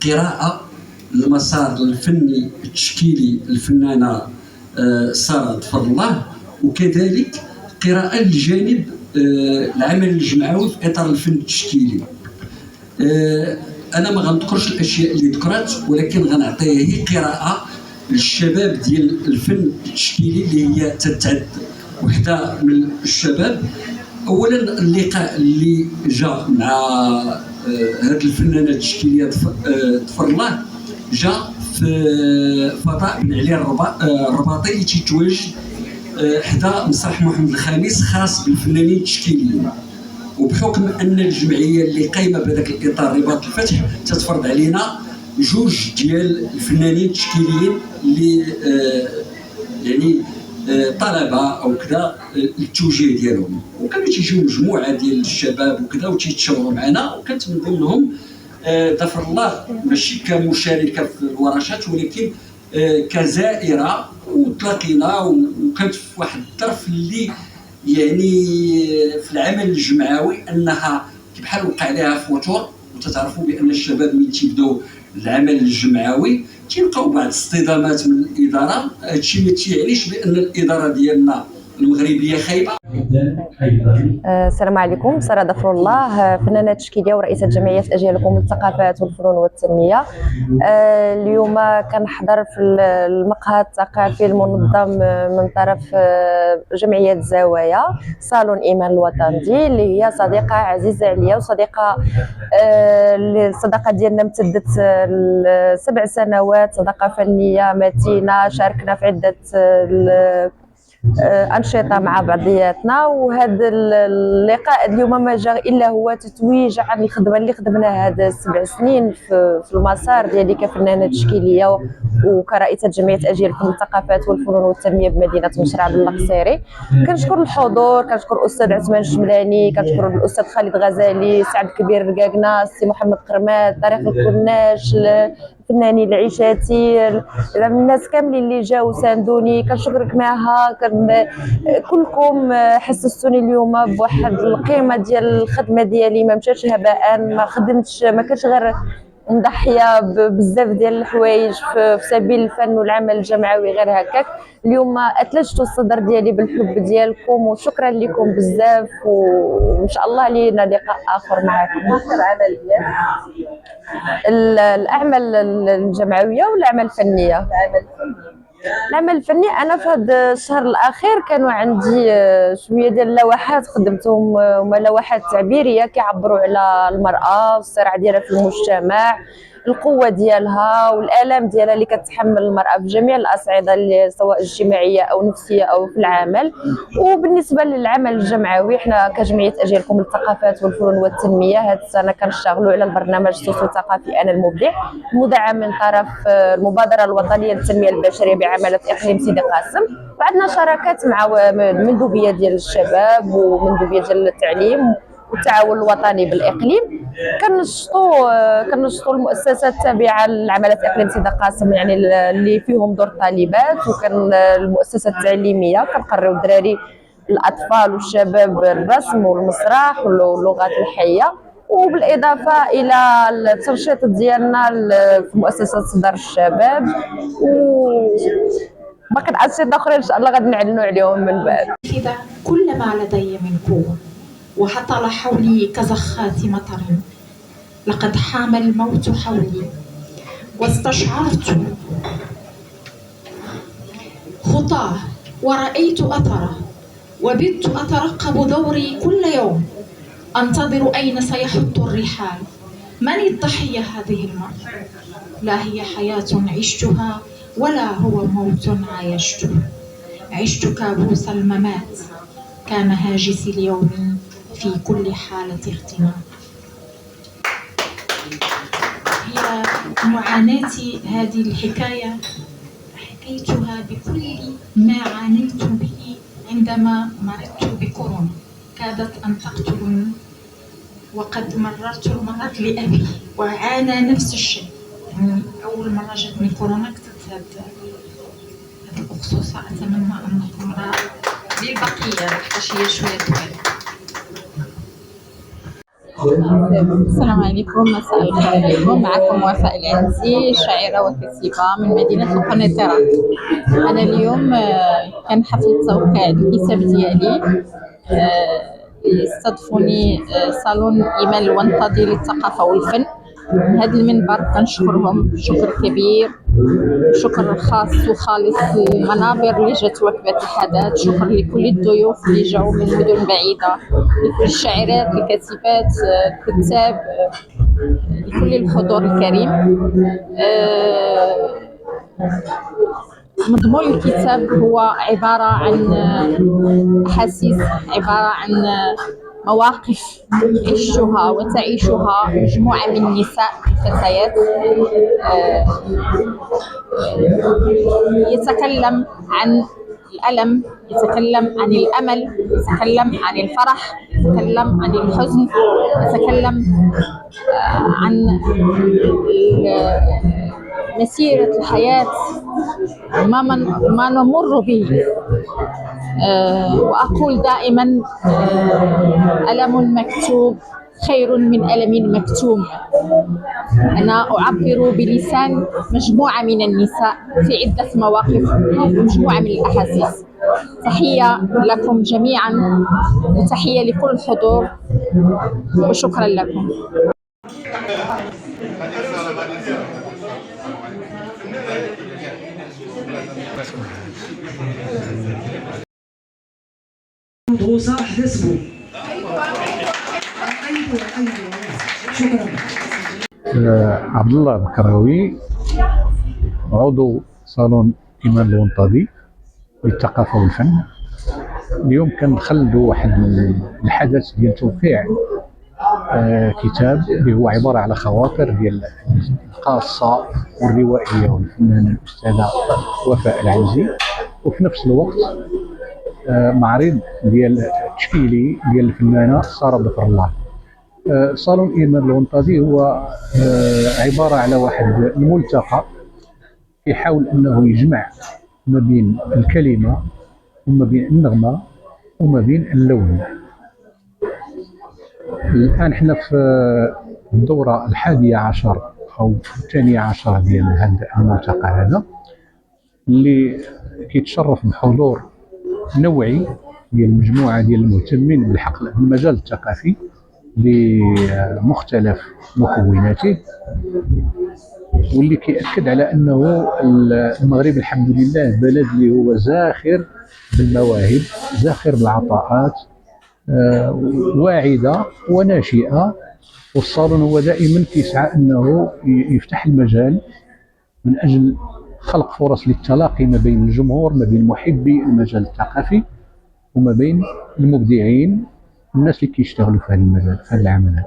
قراءة المسار الفني التشكيلي الفنانة سارة ظفر الله، وكذلك قراءة لجانب العمل الجمعوي في إطار الفن التشكيلي. أنا ما غنذكرش الأشياء اللي ذكرت، ولكن غنعطيها هي قراءة للشباب ديال الفن التشكيلي اللي هي تتعد وحدة من الشباب. أولا اللقاء اللي جا مع هذه الفنانة التشكيلية ظفر الله جا في فضاء بن علي الرباطي اللي تيتواجد حدا مسرح محمد الخامس خاص بالفنانين التشكيليين، وبحكم ان الجمعيه اللي قايمه بهذاك الاطار رباط الفتح تتفرض علينا جوج ديال الفنانين التشكيليين اللي يعني طلبه او كذا التوجيه ديالهم، وكانوا تيجيو مجموعه ديال الشباب وكذا وتيتشاوروا معنا، وكانت من ضمنهم ظفر الله ماشي كمشاركه في الورشات ولكن كزائره، وتلاقينا وكانت في واحد الظرف اللي يعني في العمل الجمعوي انها بحال وقع لها فوتور. وتتعرفوا بان الشباب ملي تيبداو العمل الجمعوي تيلقاو بعض الاصطدامات من الاداره. هادشي ما تيعنيش بان الاداره ديالنا المغربيه خايبه. السلام عليكم، سارة ظفر الله، فنانة تشكيلية ورئيسة جمعية أجيالكم للثقافات والفنون والتنمية. اليوم كنحضر في المقهى الثقافي المنظم من طرف جمعية زوايا صالون إيمان الوطني، اللي هي صديقة عزيزة عليا وصديقة الصداقة ديالنا امتدت 7 سنوات، صداقة فنية متينة، شاركنا في عدة أنشطة مع بعضياتنا. وهذا اللقاء اليوم ما جا إلا هو تتويج عن الخدمة اللي خدمناها هذا 7 سنين في المسار ديالي كفنانة تشكيلية وكرئيسة جمعية أجيالكم للثقافات والفنون والتنمية بمدينة مشرع بالقصيري. كنشكر الحضور، كنشكر الأستاذ عثمان الشملاني، كنشكر الأستاذ خالد غزالي، سعد كبير رقاقنا، السي محمد قرماد، طريق الكناش، الفنانين العيشاتي، الناس كاملين اللي جاوا ساندوني، كنشكرك معها. كلكم حسستوني اليوم بواحد القيمه ديال الخدمه ديالي، ما مشاتش هباء، ما خدمتش، ما كانش غير مضحيه بزاف ديال الحوايج في سبيل الفن والعمل الجمعوي غير هكاك. اليوم اثلجتوا الصدر ديالي بالحب ديالكم، وشكرا لكم بزاف، وان شاء الله لينا لقاء اخر معكم. الاعمال الجمعويه والاعمال الفنيه. العمل الفني انا في هذا الشهر الاخير كانوا عندي شويه ديال اللوحات خدمتهم، هما لوحات تعبيريه كيعبروا على المراه والصراع ديالها في المجتمع، القوه ديالها والالام ديالها اللي كتحمل المراه في جميع الاصعده اللي سواء اجتماعيه او نفسيه او في العمل. وبالنسبه للعمل الجمعوي، حنا كجمعيه اجيالكم للثقافات والفنون والتنميه هذه السنه كنشتغلوا على البرنامج السوسو الثقافي انا المبدع، مدعم من طرف المبادره الوطنيه للتنميه البشريه بعماله اقليم سيدي قاسم. وعندنا شراكات مع مندوبيه ديال الشباب ومندوبيه ديال التعليم والتعاون الوطني بالاقليم. كنشطوا المؤسسات التابعه لعماله اقليم سيدي قاسم، يعني اللي فيهم دور الطالبات، وكان المؤسسات التعليميه كنقريو الدراري الاطفال والشباب الرسم والمسرح واللغات الحيه، وبالاضافه الى التنشيط ديالنا في مؤسسه دار الشباب وباقي الانشطه اخرى ان شاء الله غادي نعلنوا عليهم من بعد. كل ما لدي من قوه، وهطل حولي كزخات مطر، لقد حام الموت حولي واستشعرت خطاه ورأيت أثره، وبت أترقب دوري كل يوم، أنتظر أين سيحط الرحال. من الضحية هذه المرة؟ لا هي حياة عشتها ولا هو موت عايشته. عشت كابوس الممات، كان هاجسي اليوم في كل حالة اغتنام. هي معاناتي، هذه الحكاية حكيتها بكل ما عانيت به عندما مرضت بكورونا، كادت أن تقتلني، وقد مررت المرض لأبي وعانى نفس الشيء. يعني أول مرة جاتني كورونا كتبت هذا الأخصوصة، أتمنى أن تمر للبقية حتى هي شوية طويلة. السلام عليكم، مساء الخير عليكم. معكم وفاء العنزي، شاعرة وكاتبة من مدينة القنيطرة. أنا اليوم كان حفل توقيع الكتاب ديالي. استضفوني صالون إيمان الونطدي للثقافة والفن. من هذا المنبر كنشكرهم شكر كبير، شكر خاص وخالص للمنابر اللي جات وكبات الحدث. شكر لكل الضيوف اللي جاوا من مدن بعيدة، لكل الشاعرات، الكاتبات، الكتاب، لكل الحضور الكريم. مضمون الكتاب هو عبارة عن أحاسيس، عبارة عن مواقف عشتها وتعيشها مجموعة من النساء الفتيات. يتكلم عن الألم، يتكلم عن الأمل، يتكلم عن الفرح، يتكلم عن الحزن، يتكلم عن مسيرة الحياة، ما نمر به. وأقول دائما ألم مكتوب خير من ألم مكتوم. أنا أعبر بلسان مجموعة من النساء في عدة مواقف ومجموعة من الأحاسيس. تحية لكم جميعا وتحية لكل الحضور وشكرا لكم. صاح اسمه. شكرا. عبد الله بكراوي، عضو صالون إيمان الونطدي للثقافة والفن. اليوم كنخلدوا واحد الحدث ديال توقيع كتاب اللي هو عبارة على خواطر ديال القاصة والروائية والفنانة الأستاذة وفاء العنزي، وفي نفس الوقت معرض ديال تشكيلي ديال الفنانة سارة ظفر الله. صالون إيمان الونطدي هو عبارة على واحد الملتقى يحاول أنه يجمع ما بين الكلمة وما بين النغمة وما بين اللون. الآن حنا في الدورة 11 أو 12 ديال هذا الملتقى هذا، اللي كيتشرف بحضور نوعي ديال مجموعة ديال المهتمين بالحقل بالمجال الثقافي بمختلف مكوناته، واللي كيأكد على أنه المغرب الحمد لله بلد اللي هو زاخر بالمواهب، زاخر بالعطاءات، واعدة وناشئة. والصالون هو دائما كيسعى أنه يفتح المجال من أجل خلق فرص للتلاقي ما بين الجمهور، ما بين محبي المجال الثقافي وما بين المبدعين، الناس اللي كيشتغلوا في هذا المجال، في هذا العمل هذا.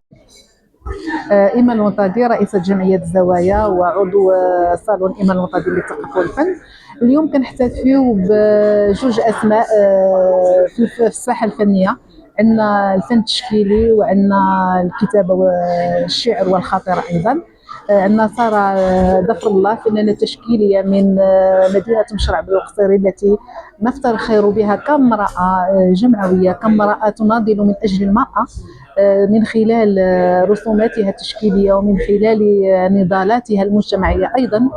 إيمان الونطدي، رئيسة جمعية الزوايا وعضو صالون إيمان الونطدي للثقافة والفن. اليوم كنحتفيو بجوج أسماء في الساحة الفنية. عندنا الفن التشكيلي وعندنا الكتابة والشعر والخاطرة أيضا. عندنا سارة ظفر الله، فنانة تشكيلية من مدينة مشرع بالقصيري، التي نفتخر بها كامرأة جمعوية، كامرأة تناضل من أجل المرأة من خلال رسوماتها التشكيلية ومن خلال نضالاتها المجتمعية أيضا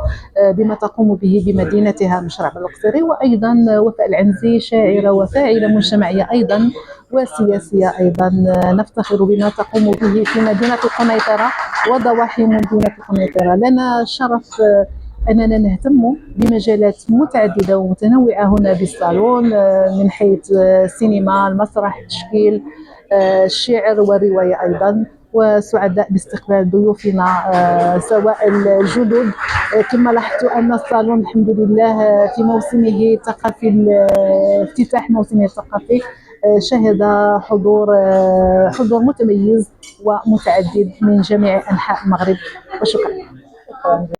بما تقوم به بمدينتها مشرع بالقصيري. وأيضا وفاء العنزي، شاعرة وفاعلة مجتمعية أيضا وسياسية أيضا، نفتخر بما تقوم به في مدينة القنيطرة وضواحي مدينة القنيطرة. لنا شرف أننا نهتم بمجالات متعددة ومتنوعة هنا بالصالون، من حيث السينما، المسرح، التشكيل، الشعر والرواية أيضا. وسعداء باستقبال ضيوفنا سواء الجدد. كما لاحظتوا أن الصالون الحمد لله في موسمه الثقافي، افتتاح موسمه الثقافي، شهد حضور متميز ومتعدد من جميع أنحاء المغرب. وشكرا.